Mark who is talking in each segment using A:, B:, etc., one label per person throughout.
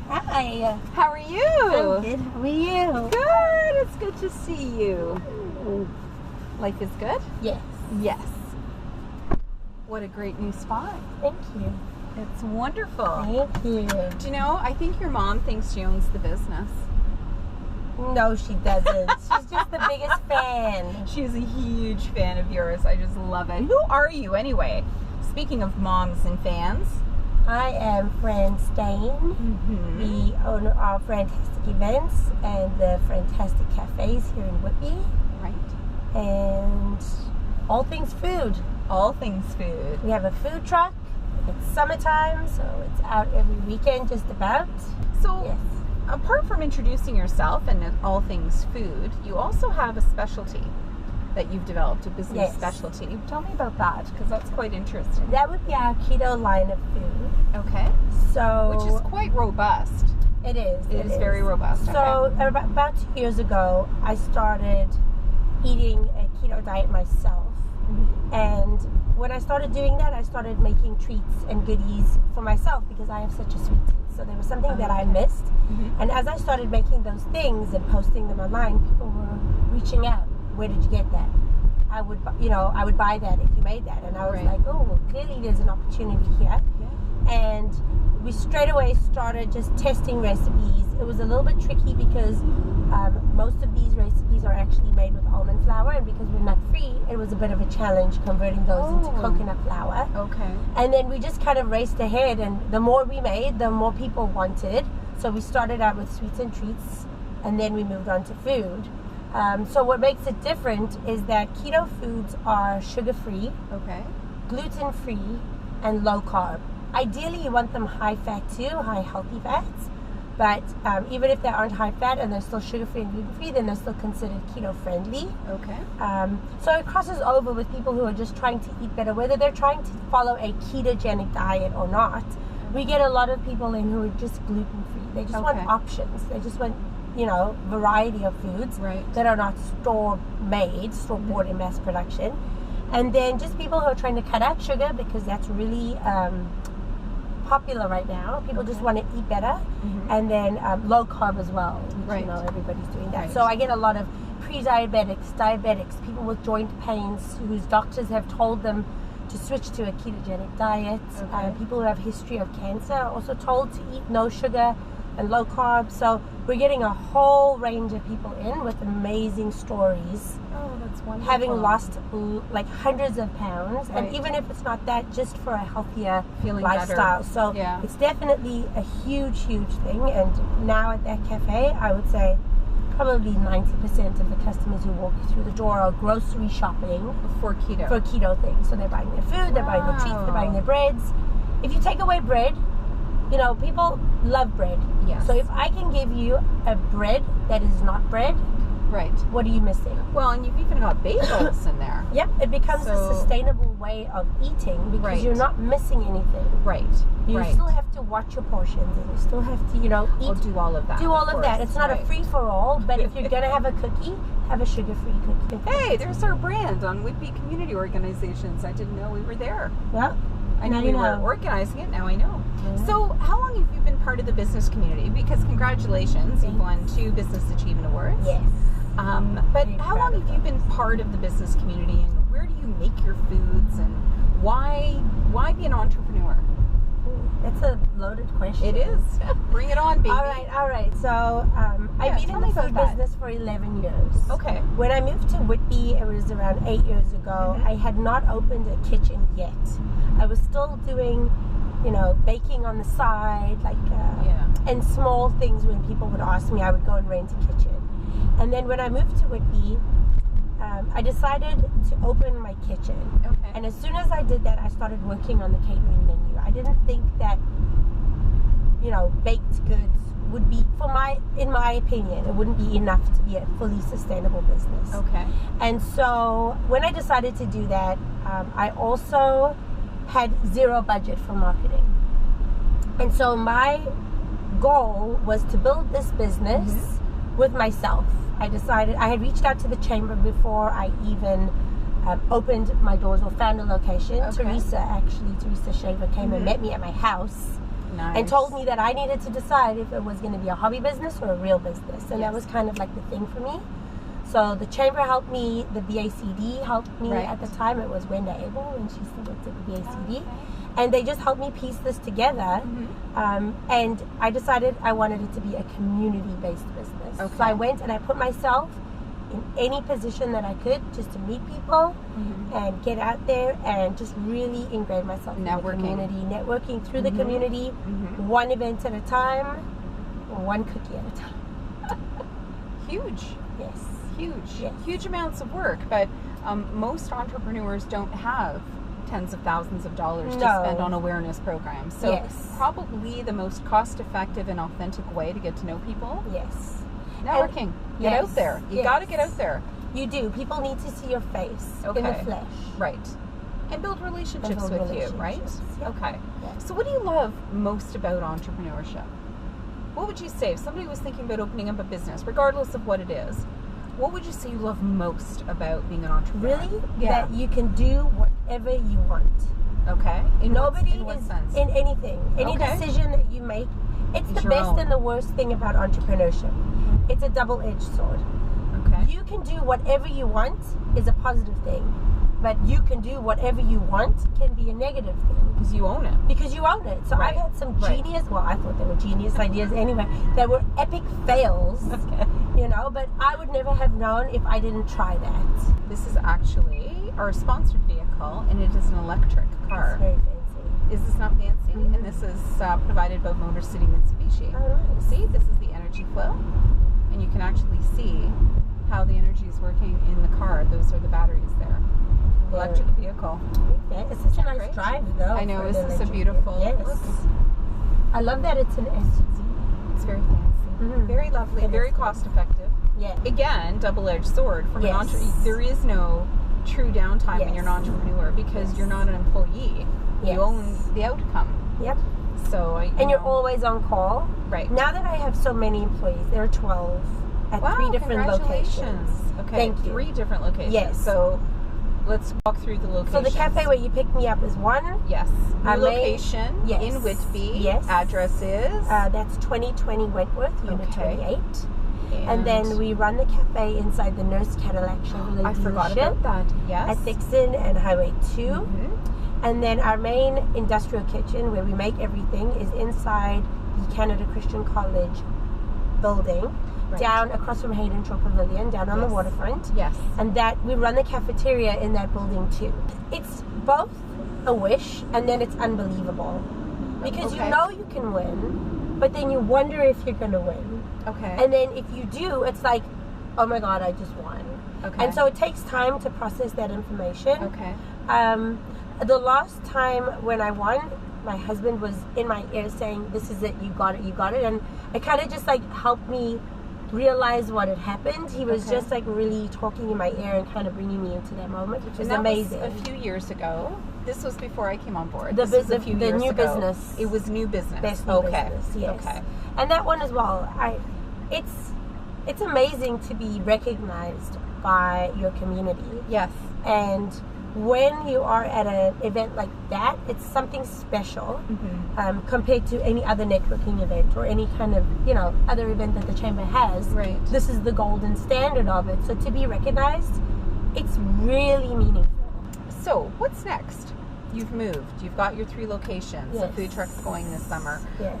A: Natalie.
B: Hi.
A: How are you?
B: I'm good. How are you?
A: Good. It's good to see you. Life is good?
B: Yes.
A: Yes. What a great new spot.
B: Thank you.
A: It's wonderful.
B: Thank you.
A: Do you know, I think your mom thinks she owns the business.
B: No, she doesn't. She's just the biggest fan.
A: She's a huge fan of yours. I just love it. Who are you anyway? Speaking of moms and fans.
B: I am Fran Steyn, the owner of Frantastic Events and the Frantastic Cafes here in Whitby.
A: Right.
B: And all things food.
A: All things food.
B: We have a food truck. It's summertime, so it's out every weekend just about.
A: So,
B: yes.
A: Apart from introducing yourself and all things food, you also have a specialty that you've developed, a business specialty. Tell me about that, because that's quite interesting.
B: That would be our keto line of food.
A: Okay.
B: So,
A: which is quite robust.
B: It is.
A: It is very robust.
B: So about 2 years ago, I started eating a keto diet myself. And when I started doing that, I started making treats and goodies for myself because I have such a sweet tooth. So there was something that I missed. And as I started making those things and posting them online, people were reaching out. Where did you get that? I would buy that if you made that. And I was like, oh, well, clearly there's an opportunity here. And we straight away started just testing recipes. It was a little bit tricky because most of these recipes are actually made with almond flour, and because we're nut free, it was a bit of a challenge converting those into coconut flour.
A: Okay.
B: And then we just kind of raced ahead, and the more we made, the more people wanted. So we started out with sweets and treats, and then we moved on to food. So what makes it different is that keto foods are sugar-free, gluten-free, and low-carb. Ideally, you want them high-fat too, high healthy fats. But even if they aren't high-fat and they're still sugar-free and gluten-free, then they're still considered keto-friendly. Okay. So it crosses over with people who are just trying to eat better, whether they're trying to follow a ketogenic diet or not. We get a lot of people in who are just gluten-free. They just want options. They just want, variety of foods that are not store-made, store-bought in mass production. And then just people who are trying to cut out sugar because that's really popular right now. People just want to eat better. And then low carb as well, which, everybody's doing that. So I get a lot of pre-diabetics, diabetics, people with joint pains whose doctors have told them to switch to a ketogenic diet. People who have history of cancer are also told to eat no sugar and low carb. So we're getting a whole range of people in with amazing stories. Oh, that's wonderful. Having lost like hundreds of pounds, and even if it's not that, just for a healthier lifestyle. Better. So it's definitely a huge thing. And now at that cafe, I would say probably 90% of the customers who walk through the door are grocery shopping for keto things. So they're buying their food, they're buying their treats, they're buying their breads. If you take away bread, people love bread. Yes. So if I can give you a bread that is not bread, what are you missing? Well, and you've even got bagels in there. Yep, it becomes a sustainable way of eating because you're not missing anything. You still have to watch your portions, and you still have to, eat. Do all of that. Do all of that. It's not a free-for-all, but if you're going to have a cookie, have a sugar-free cookie. Hey, there's our brand on Whitby Community Organizations. I didn't know we were there. Well, I know we were organizing it. Now I know. So how long have you been part of the business community? Because congratulations, you've won 2 Business Achievement Awards. Yes. But how long have you been part of the business community, and where do you make your foods, and why be an entrepreneur? That's a loaded question. It is. Bring it on, baby. All right. So I've been in the food business for 11 years. Okay. When I moved to Whitby, it was around 8 years ago. I had not opened a kitchen yet. I was still doing, baking on the side, and small things. When people would ask me, I would go and rent a kitchen. And then when I moved to Whitby, I decided to open my kitchen. Okay. And as soon as I did that, I started working on the catering menu. I didn't think that, baked goods would be, in my opinion, it wouldn't be enough to be a fully sustainable business. Okay. And so when I decided to do that, I also had zero budget for marketing. And so my goal was to build this business with myself. I decided, I had reached out to the chamber before I even opened my doors or found a location. Teresa Shaver came and met me at my house
A: Nice.
B: and told me that I needed to decide if it was going to be a hobby business or a real business. And that
A: Yes.
B: was kind of like the thing for me. So the chamber helped me, the BACD helped me
A: Right.
B: at the time. It was Wenda Abel, and she still worked at the BACD.
A: Okay.
B: And they just helped me piece this together. And I decided I wanted it to be a community-based business.
A: Okay.
B: So I went and I put myself in any position that I could just to meet people and get out there and just really ingrain myself in the
A: Networking.
B: community. Networking through the community, one event at a time, one cookie at a time.
A: Huge.
B: Yes.
A: Huge.
B: Yes.
A: Huge amounts of work, but most entrepreneurs don't have tens of thousands of dollars to
B: No.
A: spend on awareness programs. So
B: Yes.
A: probably the most cost-effective and authentic way to get to know people,
B: Yes.
A: networking. Get
B: yes,
A: out there. You
B: yes.
A: got to get out there.
B: You do. People need to see your face in the
A: Okay.
B: flesh.
A: Right. And build relationships
B: build
A: with you, right?
B: relationships, yeah.
A: Okay.
B: Yes.
A: So what do you love most about entrepreneurship? What would you say if somebody was thinking about opening up a business, regardless of what it is, what would you say you love most about being an entrepreneur?
B: Really?
A: Yeah.
B: That you can do whatever you want.
A: Okay. In
B: Nobody
A: what
B: is
A: sense?
B: in anything. Any
A: Okay.
B: decision that you make. It's
A: It's
B: the
A: your
B: best
A: own.
B: and the worst thing about entrepreneurship. It's a double-edged sword.
A: Okay.
B: You can do whatever you want is a positive thing. But you can do whatever you want can be a negative thing.
A: Because you own it.
B: Because you own it. So
A: Right.
B: I've had some
A: Right.
B: genius, well, I thought they were genius ideas anyway. They were epic fails,
A: Okay.
B: you know, but I would never have known if I didn't try that.
A: This is actually our sponsored vehicle, and it is an electric car.
B: It's very fancy.
A: Is this not fancy? And this is provided by Motorcity Mitsubishi.
B: Oh, nice.
A: See, this is the energy flow, and you can actually see how the energy is working in the car. Those are the batteries there. Electric vehicle.
B: Yeah, it's such a nice
A: Great.
B: drive, though.
A: I know,
B: for
A: is
B: an
A: this a
B: electric
A: beautiful
B: vehicle.
A: look?
B: Yes. I love that it's an SUV.
A: It's very fancy.
B: Mhm.
A: Very lovely,
B: It
A: very
B: is.
A: cost effective.
B: Yeah.
A: Again, double-edged sword from an
B: Yes.
A: entrepreneur. There is no true downtime when
B: Yes.
A: you're an entrepreneur because
B: Yes.
A: you're not an employee.
B: Yes.
A: You own the outcome.
B: Yep.
A: So,
B: And you're always on call.
A: right.
B: Now that I have so many employees, there are 12 at
A: Wow,
B: 3 different
A: congratulations.
B: locations.
A: Okay,
B: Thank you.
A: 3 different locations.
B: Yes.
A: So let's walk through the locations.
B: So the cafe where you picked me up is one.
A: Yes. New
B: Our main-
A: location
B: yes.
A: in Whitby.
B: Yes.
A: Address is.
B: That's 2020 Wentworth, Unit
A: Okay.
B: 28. And then we run the cafe inside the Nurse Cadillac Chevrolet
A: I forgot
B: dealership
A: about that. Yes.
B: at Dixon and Highway 2.
A: Mhm.
B: And then our main industrial kitchen where we make everything is inside the Canada Christian College building,
A: Right.
B: down across from Hayden Shore Pavilion, down on the
A: Yes.
B: waterfront.
A: Yes.
B: And that we run the cafeteria in that building too. It's both a wish and then it's unbelievable. Because
A: Okay.
B: you know you can win, but then you wonder if you're going to win.
A: Okay.
B: And then if you do, it's like, oh my God, I just won.
A: Okay.
B: And so it takes time to process that information.
A: Okay.
B: The last time when I won, my husband was in my ear saying, this is it, you got it, you got it. And it kind of just like helped me realize what had happened. He was
A: Okay.
B: just like really talking in my ear and kind of bringing me into that moment, which was
A: And that
B: amazing.
A: was a few years ago. This was before I came on board.
B: The
A: This was a
B: bus-
A: few
B: the
A: years
B: new
A: ago.
B: business.
A: It was new business.
B: Best new
A: Okay.
B: business, yes.
A: Okay.
B: And that one as well. It's amazing to be recognized by your community.
A: Yes.
B: And when you are at an event like that, it's something special compared to any other networking event or any kind of, other event that the chamber has.
A: Right.
B: This is the golden standard of it. So to be recognized, it's really meaningful.
A: So, what's next? You've moved. You've got your 3 locations. The
B: Yes.
A: food truck's going this summer.
B: Yes.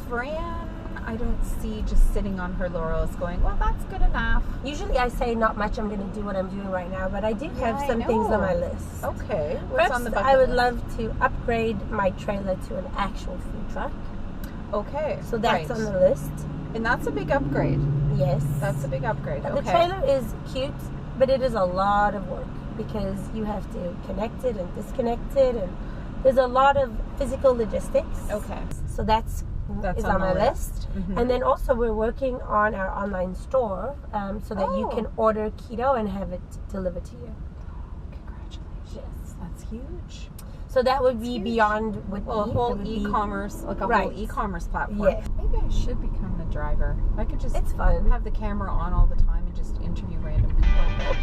A: Fran, I don't see just sitting on her laurels going, well, that's good enough.
B: Usually I say not much, I'm going to do what I'm doing right now, but I do have
A: I
B: some things
A: know.
B: on my list.
A: Okay. What's
B: First,
A: on the bucket
B: I would
A: list?
B: love to upgrade my trailer to an actual food truck.
A: Okay.
B: So that's
A: right.
B: on the list.
A: And that's a big upgrade.
B: Yes.
A: That's a big upgrade.
B: The
A: Okay.
B: trailer is cute, but it is a lot of work because you have to connect it and disconnect it, and there's a lot of physical logistics.
A: Okay.
B: So that's
A: That's
B: on
A: on
B: my
A: the
B: list.
A: Mhm.
B: And then also we're working on our online store so that you
A: Oh.
B: can order keto and have it delivered to you.
A: Congratulations.
B: Yes.
A: That's huge.
B: So that would be
A: huge.
B: beyond Whitby.
A: Well, a
B: It
A: whole
B: would be-
A: e-commerce, like a
B: Right.
A: whole e-commerce platform.
B: Yeah.
A: Maybe I should become the driver. I could just
B: It's fun.
A: have the camera on all the time and just interview random people.